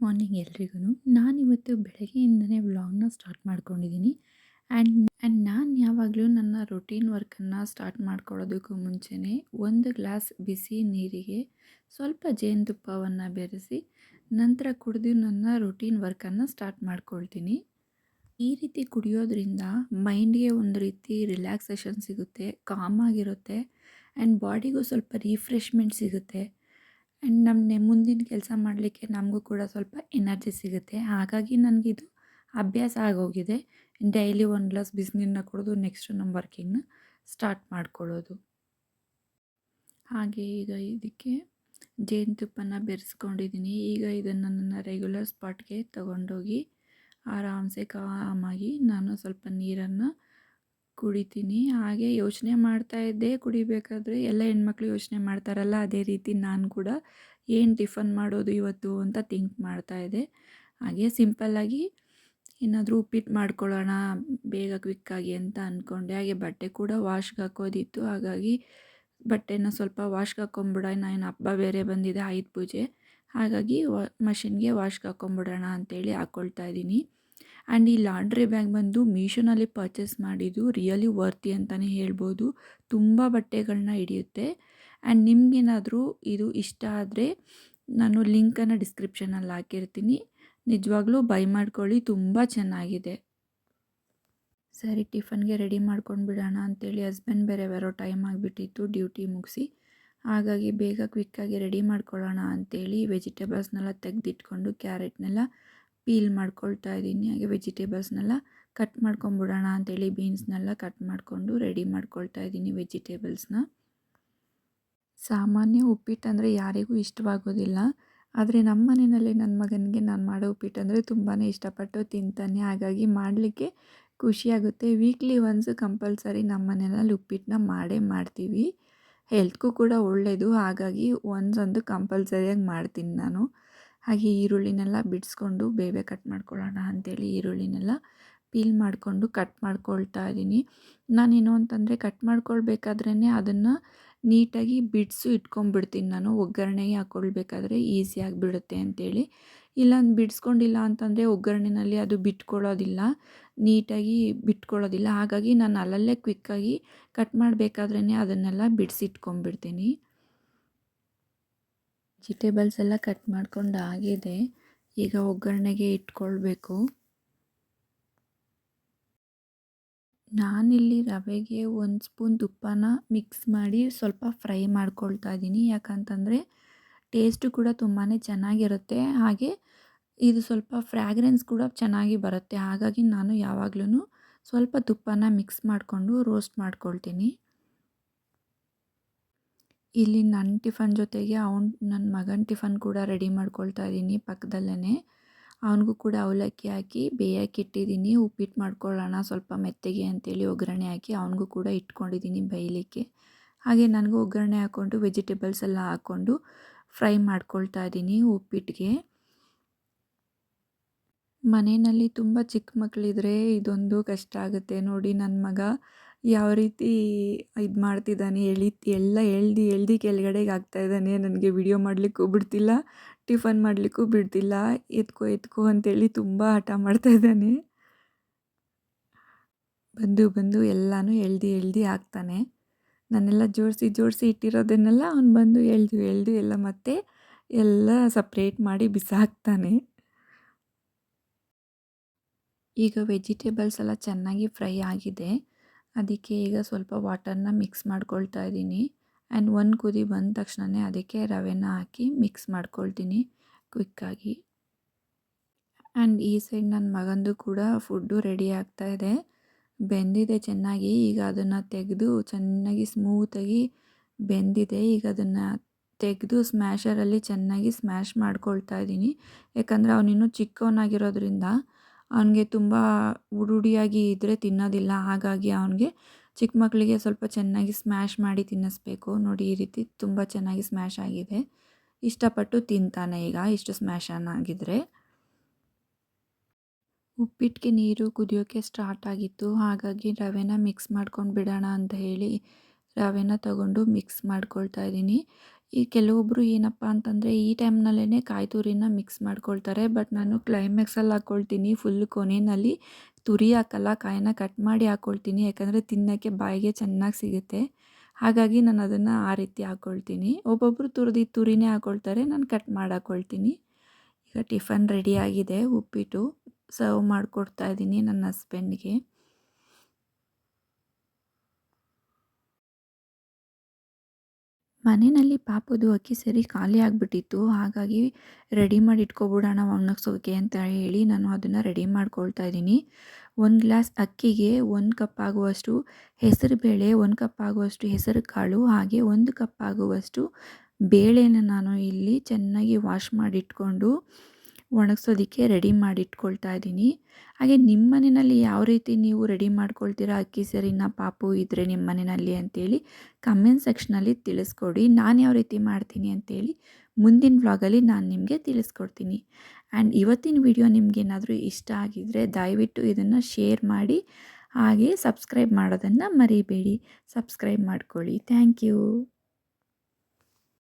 Morning ಎಲ್ರಿಗೂ. ನಾನಿವತ್ತು ಬೆಳಗ್ಗೆಯಿಂದನೇ ವ್ಲಾಗ್ನ ಸ್ಟಾರ್ಟ್ ಮಾಡ್ಕೊಂಡಿದ್ದೀನಿ. ಆ್ಯಂಡ್ ನಾನು ಯಾವಾಗಲೂ ನನ್ನ ರೊಟೀನ್ ವರ್ಕನ್ನು ಸ್ಟಾರ್ಟ್ ಮಾಡ್ಕೊಳ್ಳೋದಕ್ಕೂ ಮುಂಚೆನೇ ಒಂದು ಗ್ಲಾಸ್ ಬಿಸಿ ನೀರಿಗೆ ಸ್ವಲ್ಪ ಜೇನುತುಪ್ಪವನ್ನು ಬೆರೆಸಿ ನಂತರ ಕುಡಿದು ನನ್ನ ರೊಟೀನ್ ವರ್ಕನ್ನು ಸ್ಟಾರ್ಟ್ ಮಾಡ್ಕೊಳ್ತೀನಿ. ಈ ರೀತಿ ಕುಡಿಯೋದ್ರಿಂದ ಮೈಂಡ್ಗೆ ಒಂದು ರೀತಿ ರಿಲ್ಯಾಕ್ಸೇಷನ್ ಸಿಗುತ್ತೆ, ಕಾಮ್ ಆಗಿರುತ್ತೆ ಆ್ಯಂಡ್ ಬಾಡಿಗೂ ಸ್ವಲ್ಪ ರಿಫ್ರೆಶ್ಮೆಂಟ್ ಸಿಗುತ್ತೆ. ಆ್ಯಂಡ್ ನಮ್ಮ ಮುಂದಿನ ಕೆಲಸ ಮಾಡಲಿಕ್ಕೆ ನಮಗೂ ಕೂಡ ಸ್ವಲ್ಪ ಎನರ್ಜಿ ಸಿಗುತ್ತೆ. ಹಾಗಾಗಿ ನನಗಿದು ಅಭ್ಯಾಸ ಆಗೋಗಿದೆ. ಡೈಲಿ ಒಂದು ಗ್ಲಾಸ್ ಬಿಸಿನೀರನ್ನ ಕುಡಿದು ನೆಕ್ಸ್ಟ್ ನಮ್ಮ ವರ್ಕಿಂಗ್ನ ಸ್ಟಾರ್ಟ್ ಮಾಡ್ಕೊಳ್ಳೋದು. ಹಾಗೆ ಈಗ ಇದಕ್ಕೆ ಜೇನುತುಪ್ಪನ ಬೆರೆಸ್ಕೊಂಡಿದ್ದೀನಿ. ಈಗ ಇದನ್ನು ನನ್ನ ರೆಗ್ಯುಲರ್ ಸ್ಪಾಟ್ಗೆ ತಗೊಂಡೋಗಿ ಆರಾಮ್ಸೆ ಕಾಮಾಗಿ ನಾನು ಸ್ವಲ್ಪ ನೀರನ್ನು ಕುಡಿತೀನಿ. ಹಾಗೆ ಯೋಚನೆ ಮಾಡ್ತಾ ಇದ್ದೆ ಕುಡಿಬೇಕಾದ್ರೆ ಎಲ್ಲ ಹೆಣ್ಮಕ್ಳು ಯೋಚನೆ ಮಾಡ್ತಾರಲ್ಲ, ಅದೇ ರೀತಿ ನಾನು ಕೂಡ ಏನು ಟಿಫನ್ ಮಾಡೋದು ಇವತ್ತು ಅಂತ ಥಿಂಕ್ ಮಾಡ್ತಾಯಿದ್ದೆ. ಹಾಗೆ ಸಿಂಪಲ್ಲಾಗಿ ಏನಾದರೂ ಉಪ್ಪಿಟ್ಟು ಮಾಡ್ಕೊಳ್ಳೋಣ ಬೇಗ ಕ್ವಿಕ್ಕಾಗಿ ಅಂತ ಅಂದ್ಕೊಂಡೆ. ಹಾಗೆ ಬಟ್ಟೆ ಕೂಡ ವಾಶ್ಗೆ ಹಾಕೋದಿತ್ತು, ಹಾಗಾಗಿ ಬಟ್ಟೆನ ಸ್ವಲ್ಪ ವಾಶ್ಗೆ ಹಾಕ್ಕೊಂಬಿಡೋಣ. ಏನು ಹಬ್ಬ ಬೇರೆ ಬಂದಿದೆ, ಆಯುಧ ಪೂಜೆ, ಹಾಗಾಗಿ ಮಷಿನ್ಗೆ ವಾಶ್ಗೆ ಹಾಕ್ಕೊಂಬಿಡೋಣ ಅಂಥೇಳಿ ಹಾಕ್ಕೊಳ್ತಾ ಇದ್ದೀನಿ. ಆ್ಯಂಡ್ ಈ ಲಾಂಡ್ರಿ ಬ್ಯಾಗ್ ಬಂದು ಮೀಶೋನಲ್ಲಿ ಪರ್ಚೇಸ್ ಮಾಡಿದ್ದು ರಿಯಲಿ ವರ್ತಿ ಅಂತಲೇ ಹೇಳ್ಬೋದು. ತುಂಬ ಬಟ್ಟೆಗಳನ್ನ ಹಿಡಿಯುತ್ತೆ. ಆ್ಯಂಡ್ ನಿಮಗೇನಾದರೂ ಇದು ಇಷ್ಟ ಆದರೆ ನಾನು ಲಿಂಕನ್ನು ಡಿಸ್ಕ್ರಿಪ್ಷನಲ್ಲಿ ಹಾಕಿರ್ತೀನಿ. ನಿಜವಾಗ್ಲೂ ಬೈ ಮಾಡ್ಕೊಳ್ಳಿ, ತುಂಬ ಚೆನ್ನಾಗಿದೆ. ಸರಿ, ಟಿಫನ್ಗೆ ರೆಡಿ ಮಾಡ್ಕೊಂಡು ಬಿಡೋಣ ಅಂಥೇಳಿ ಹಸ್ಬೆಂಡ್ ಬೇರೆ ಬರೋ ಟೈಮ್ ಆಗಿಬಿಟ್ಟಿತ್ತು ಡ್ಯೂಟಿ ಮುಗಿಸಿ. ಹಾಗಾಗಿ ಬೇಗ ಕ್ವಿಕ್ಕಾಗಿ ರೆಡಿ ಮಾಡ್ಕೊಳ್ಳೋಣ ಅಂಥೇಳಿ ವೆಜಿಟೇಬಲ್ಸ್ನೆಲ್ಲ ತೆಗೆದಿಟ್ಕೊಂಡು ಕ್ಯಾರೆಟ್ನೆಲ್ಲ ಪೀಲ್ ಮಾಡ್ಕೊಳ್ತಾ ಇದ್ದೀನಿ. ಹಾಗೆ ವೆಜಿಟೇಬಲ್ಸ್ನೆಲ್ಲ ಕಟ್ ಮಾಡ್ಕೊಂಬಿಡೋಣ ಅಂಥೇಳಿ ಬೀನ್ಸ್ನೆಲ್ಲ ಕಟ್ ಮಾಡಿಕೊಂಡು ರೆಡಿ ಮಾಡ್ಕೊಳ್ತಾ ಇದ್ದೀನಿ ವೆಜಿಟೇಬಲ್ಸ್ನ. ಸಾಮಾನ್ಯ ಉಪ್ಪಿಟ್ಟು ಅಂದರೆ ಯಾರಿಗೂ ಇಷ್ಟವಾಗೋದಿಲ್ಲ, ಆದರೆ ನಮ್ಮ ಮನೆಯಲ್ಲಿ ನನ್ನ ಮಗನಿಗೆ ನಾನು ಮಾಡೋ ಉಪ್ಪಿಟ್ಟು ಅಂದರೆ ತುಂಬಾ ಇಷ್ಟಪಟ್ಟು ತಿಂತಾನೆ. ಹಾಗಾಗಿ ಮಾಡಲಿಕ್ಕೆ ಖುಷಿಯಾಗುತ್ತೆ. ವೀಕ್ಲಿ ಒನ್ಸ್ ಕಂಪಲ್ಸರಿ ನಮ್ಮ ಮನೆಯಲ್ಲಿ ಉಪ್ಪಿಟ್ಟನ್ನ ಮಾಡೇ ಮಾಡ್ತೀವಿ. ಹೆಲ್ತ್ಗೂ ಕೂಡ ಒಳ್ಳೆಯದು, ಹಾಗಾಗಿ ಒಂದ್ಸಂದು ಕಂಪಲ್ಸರಿಯಾಗಿ ಮಾಡ್ತೀನಿ ನಾನು. ಹಾಗೆ ಈರುಳ್ಳಿನೆಲ್ಲ ಬಿಡಿಸ್ಕೊಂಡು ಬೇಗ ಕಟ್ ಮಾಡ್ಕೊಳ್ಳೋಣ ಅಂಥೇಳಿ ಈರುಳ್ಳಿನೆಲ್ಲ ಪೀಲ್ ಮಾಡಿಕೊಂಡು ಕಟ್ ಮಾಡ್ಕೊಳ್ತಾ ಇದ್ದೀನಿ. ನಾನೇನು ಅಂತಂದರೆ ಕಟ್ ಮಾಡ್ಕೊಳ್ಬೇಕಾದ್ರೇ ಅದನ್ನು ನೀಟಾಗಿ ಬಿಡಿಸು ಇಟ್ಕೊಂಡ್ಬಿಡ್ತೀನಿ ನಾನು. ಒಗ್ಗರಣೆಗೆ ಹಾಕ್ಕೊಳ್ಬೇಕಾದ್ರೆ ಈಸಿ ಆಗಿಬಿಡುತ್ತೆ ಅಂಥೇಳಿ. ಇಲ್ಲ ಬಿಡಿಸ್ಕೊಂಡಿಲ್ಲ ಅಂತಂದರೆ ಒಗ್ಗರಣೆಯಲ್ಲಿ ಅದು ಬಿಟ್ಕೊಳ್ಳೋದಿಲ್ಲ, ನೀಟಾಗಿ ಬಿಟ್ಕೊಳ್ಳೋದಿಲ್ಲ. ಹಾಗಾಗಿ ನಾನು ಅಲ್ಲಲ್ಲೇ ಕ್ವಿಕ್ಕಾಗಿ ಕಟ್ ಮಾಡಬೇಕಾದ್ರೇ ಅದನ್ನೆಲ್ಲ ಬಿಡಿಸಿಟ್ಕೊಂಡ್ಬಿಡ್ತೀನಿ. ವೆಜಿಟೇಬಲ್ಸ್ ಎಲ್ಲ ಕಟ್ ಮಾಡ್ಕೊಂಡು ಆಗಿದೆ. ಈಗ ಒಗ್ಗರಣೆಗೆ ಇಟ್ಕೊಳ್ಬೇಕು. ನಾನಿಲ್ಲಿ ರವೆಗೆ 1 ಸ್ಪೂನ್ ತುಪ್ಪನ ಮಿಕ್ಸ್ ಮಾಡಿ ಸ್ವಲ್ಪ ಫ್ರೈ ಮಾಡ್ಕೊಳ್ತಾ ಇದ್ದೀನಿ. ಯಾಕಂತಂದರೆ ಟೇಸ್ಟು ಕೂಡ ತುಂಬಾ ಚೆನ್ನಾಗಿರುತ್ತೆ. ಹಾಗೆ ಇದು ಸ್ವಲ್ಪ ಫ್ರ್ಯಾಗ್ರೆನ್ಸ್ ಕೂಡ ಚೆನ್ನಾಗಿ ಬರುತ್ತೆ. ಹಾಗಾಗಿ ನಾನು ಯಾವಾಗಲೂ ಸ್ವಲ್ಪ ತುಪ್ಪನ ಮಿಕ್ಸ್ ಮಾಡಿಕೊಂಡು ರೋಸ್ಟ್ ಮಾಡ್ಕೊಳ್ತೀನಿ. ಇಲ್ಲಿ ನನ್ನ ಟಿಫನ್ ಜೊತೆಗೆ ನನ್ನ ಮಗನ ಟಿಫನ್ ಕೂಡ ರೆಡಿ ಮಾಡ್ಕೊಳ್ತಾ ಇದ್ದೀನಿ ಪಕ್ಕದಲ್ಲೇ. ಅವನಿಗೂ ಕೂಡ ಅವಲಕ್ಕಿ ಹಾಕಿ ಬೇಯಕ್ಕಿಟ್ಟಿದ್ದೀನಿ. ಉಪ್ಪಿಟ್ಟು ಮಾಡ್ಕೊಳ್ಳೋಣ ಸ್ವಲ್ಪ ಮೆತ್ತಗೆ ಅಂತೇಳಿ ಒಗ್ಗರಣೆ ಹಾಕಿ ಅವನಿಗೂ ಕೂಡ ಇಟ್ಕೊಂಡಿದ್ದೀನಿ ಬೇಯಲಿಕ್ಕೆ. ಹಾಗೆ ನನಗೂ ಒಗ್ಗರಣೆ ಹಾಕ್ಕೊಂಡು ವೆಜಿಟೇಬಲ್ಸ್ ಎಲ್ಲ ಹಾಕ್ಕೊಂಡು ಫ್ರೈ ಮಾಡ್ಕೊಳ್ತಾ ಇದ್ದೀನಿ ಉಪ್ಪಿಟ್ಟಿಗೆ. ಮನೆಯಲ್ಲಿ ತುಂಬ ಚಿಕ್ಕ ಮಕ್ಕಳಿದ್ರೆ ಇದೊಂದು ಕಷ್ಟ ಆಗುತ್ತೆ. ನೋಡಿ ನನ್ನ ಮಗ ಯಾವ ರೀತಿ ಇದು ಮಾಡ್ತಿದ್ದಾನೆ, ಎಳ್ದು ಕೆಳಗಡೆಗೆ ಹಾಕ್ತಾಯಿದ್ದಾನೆ. ನನಗೆ ವಿಡಿಯೋ ಮಾಡಲಿಕ್ಕೂ ಬಿಡ್ತಿಲ್ಲ, ಟಿಫನ್ ಮಾಡಲಿಕ್ಕೂ ಬಿಡ್ತಿಲ್ಲ. ಎತ್ಕೋ ಅಂತೇಳಿ ತುಂಬ ಹಠ ಮಾಡ್ತಾಯಿದ್ದಾನೆ. ಬಂದು ಎಲ್ಲನೂ ಎಳ್ದು ಹಾಕ್ತಾನೆ. ನಾನೆಲ್ಲ ಜೋಡಿಸಿ ಇಟ್ಟಿರೋದನ್ನೆಲ್ಲ ಅವ್ನು ಬಂದು ಎಳ್ದು ಎಲ್ಲ ಮತ್ತೆ ಎಲ್ಲ ಸಪ್ರೇಟ್ ಮಾಡಿ ಬಿಸಾಕ್ತಾನೆ. ಈಗ ವೆಜಿಟೇಬಲ್ಸ್ ಎಲ್ಲ ಚೆನ್ನಾಗಿ ಫ್ರೈ ಆಗಿದೆ. ಅದಕ್ಕೆ ಈಗ ಸ್ವಲ್ಪ ವಾಟರ್ನ ಮಿಕ್ಸ್ ಮಾಡ್ಕೊಳ್ತಾ ಇದ್ದೀನಿ. ಆ್ಯಂಡ್ ಒಂದು ಕುದಿ ಬಂದ ತಕ್ಷಣವೇ ಅದಕ್ಕೆ ರವೆನ ಹಾಕಿ ಮಿಕ್ಸ್ ಮಾಡ್ಕೊಳ್ತೀನಿ ಕ್ವಿಕ್ಕಾಗಿ. ಆ್ಯಂಡ್ ಈ ಸೈಡ್ ನನ್ನ ಮಗಂದು ಕೂಡ ಫುಡ್ಡು ರೆಡಿ ಆಗ್ತಾಯಿದೆ. ಬೆಂದಿದೆ ಚೆನ್ನಾಗಿ. ಈಗ ಅದನ್ನು ತೆಗೆದು ಚೆನ್ನಾಗಿ ಸ್ಮೂತಾಗಿ ಬೆಂದಿದೆ. ಈಗ ಅದನ್ನು ತೆಗೆದು ಸ್ಮ್ಯಾಶರಲ್ಲಿ ಚೆನ್ನಾಗಿ ಸ್ಮ್ಯಾಶ್ ಮಾಡ್ಕೊಳ್ತಾ ಇದ್ದೀನಿ. ಯಾಕಂದರೆ ಅವನಿನ್ನೂ ಚಿಕ್ಕವನಾಗಿರೋದ್ರಿಂದ ಅವನಿಗೆ ತುಂಬ ಹುಡಿಯಾಗಿ ಇದ್ದರೆ ತಿನ್ನೋದಿಲ್ಲ. ಹಾಗಾಗಿ ಅವನಿಗೆ ಚಿಕ್ಕ ಮಕ್ಕಳಿಗೆ ಸ್ವಲ್ಪ ಚೆನ್ನಾಗಿ ಸ್ಮ್ಯಾಶ್ ಮಾಡಿ ತಿನ್ನಿಸ್ಬೇಕು. ನೋಡಿ ಈ ರೀತಿ ತುಂಬ ಚೆನ್ನಾಗಿ ಸ್ಮ್ಯಾಶ್ ಆಗಿದೆ. ಇಷ್ಟಪಟ್ಟು ತಿಂತಾನೆ ಈಗ ಇಷ್ಟು ಸ್ಮ್ಯಾಶ್ ಆಗಿದ್ರೆ. ಉಪ್ಪಿಟ್ಟಿಗೆ ನೀರು ಕುದಿಯೋಕ್ಕೆ ಸ್ಟಾರ್ಟ್ ಆಗಿತ್ತು. ಹಾಗಾಗಿ ರವೆನ ಮಿಕ್ಸ್ ಮಾಡ್ಕೊಂಡು ಬಿಡೋಣ ಅಂತ ಹೇಳಿ ರವೆನ ತಗೊಂಡು ಮಿಕ್ಸ್ ಮಾಡ್ಕೊಳ್ತಾ ಇದ್ದೀನಿ. ಈ ಕೆಲವೊಬ್ಬರು ಏನಪ್ಪ ಅಂತಂದರೆ ಈ ಟೈಮ್ನಲ್ಲೇ ಕಾಯಿ ತುರಿನ ಮಿಕ್ಸ್ ಮಾಡ್ಕೊಳ್ತಾರೆ. ಬಟ್ ನಾನು ಕ್ಲೈಮ್ಯಾಕ್ಸಲ್ಲಿ ಹಾಕ್ಕೊಳ್ತೀನಿ. ಫುಲ್ ಕೊನೆಯಲ್ಲಿ ತುರಿ ಹಾಕಲ್ಲ, ಕಾಯಿನ ಕಟ್ ಮಾಡಿ ಹಾಕ್ಕೊಳ್ತೀನಿ. ಯಾಕಂದರೆ ತಿನ್ನೋಕ್ಕೆ ಬಾಯಿಗೆ ಚೆನ್ನಾಗಿ ಸಿಗುತ್ತೆ. ಹಾಗಾಗಿ ನಾನು ಅದನ್ನು ಆ ರೀತಿ ಹಾಕ್ಕೊಳ್ತೀನಿ. ಒಬ್ಬೊಬ್ಬರು ತುರಿನೇ ಹಾಕ್ಕೊಳ್ತಾರೆ, ನಾನು ಕಟ್ ಮಾಡಿ ಹಾಕ್ಕೊಳ್ತೀನಿ. ಈಗ ಟಿಫನ್ ರೆಡಿಯಾಗಿದೆ, ಉಪ್ಪಿಟ್ಟು ಸರ್ವ್ ಮಾಡಿಕೊಡ್ತಾ ಇದ್ದೀನಿ ನನ್ನ ಹಸ್ಬೆಂಡ್ಗೆ. ಮನೆಯಲ್ಲಿ ಪಾಪುದು ಅಕ್ಕಿ ಸರಿ ಖಾಲಿ ಆಗಿಬಿಟ್ಟಿತ್ತು. ಹಾಗಾಗಿ ರೆಡಿ ಮಾಡಿ ಇಟ್ಕೊಬಿಡೋಣ ಒಣಗಿಸೋಕೆ ಅಂತ ಹೇಳಿ ನಾನು ಅದನ್ನು ರೆಡಿ ಮಾಡ್ಕೊಳ್ತಾ ಇದ್ದೀನಿ. 1 ಗ್ಲಾಸ್ ಅಕ್ಕಿಗೆ 1 ಕಪ್ ಆಗುವಷ್ಟು ಹೆಸರುಬೇಳೆ, 1 ಕಪ್ ಆಗುವಷ್ಟು ಹೆಸರು ಕಾಳು, ಹಾಗೆ 1 ಕಪ್ ಆಗುವಷ್ಟು ಬೇಳೆನ ನಾನು ಇಲ್ಲಿ ಚೆನ್ನಾಗಿ ವಾಶ್ ಮಾಡಿಟ್ಕೊಂಡು ಒಣಗಿಸೋದಕ್ಕೆ ರೆಡಿ ಮಾಡಿಟ್ಕೊಳ್ತಾ ಇದ್ದೀನಿ. ಹಾಗೆ ನಿಮ್ಮ ಮನೆಯಲ್ಲಿ ಯಾವ ರೀತಿ ನೀವು ರೆಡಿ ಮಾಡ್ಕೊಳ್ತೀರಾ ಅಕ್ಕಿ ಸರಿನ ಪಾಪು ಇದ್ದರೆ ನಿಮ್ಮ ಮನೆಯಲ್ಲಿ ಅಂತೇಳಿ ಕಮೆಂಟ್ ಸೆಕ್ಷನಲ್ಲಿ ತಿಳಿಸ್ಕೊಡಿ. ನಾನು ಯಾವ ರೀತಿ ಮಾಡ್ತೀನಿ ಅಂತೇಳಿ ಮುಂದಿನ ವ್ಲಾಗಲ್ಲಿ ನಾನು ನಿಮಗೆ ತಿಳಿಸ್ಕೊಡ್ತೀನಿ. ಆ್ಯಂಡ್ ಇವತ್ತಿನ ವಿಡಿಯೋ ನಿಮಗೇನಾದರೂ ಇಷ್ಟ ಆಗಿದ್ದರೆ ದಯವಿಟ್ಟು ಇದನ್ನು ಶೇರ್ ಮಾಡಿ, ಹಾಗೆ ಸಬ್ಸ್ಕ್ರೈಬ್ ಮಾಡೋದನ್ನು ಮರಿಬೇಡಿ. ಸಬ್ಸ್ಕ್ರೈಬ್ ಮಾಡ್ಕೊಳ್ಳಿ. Thank you.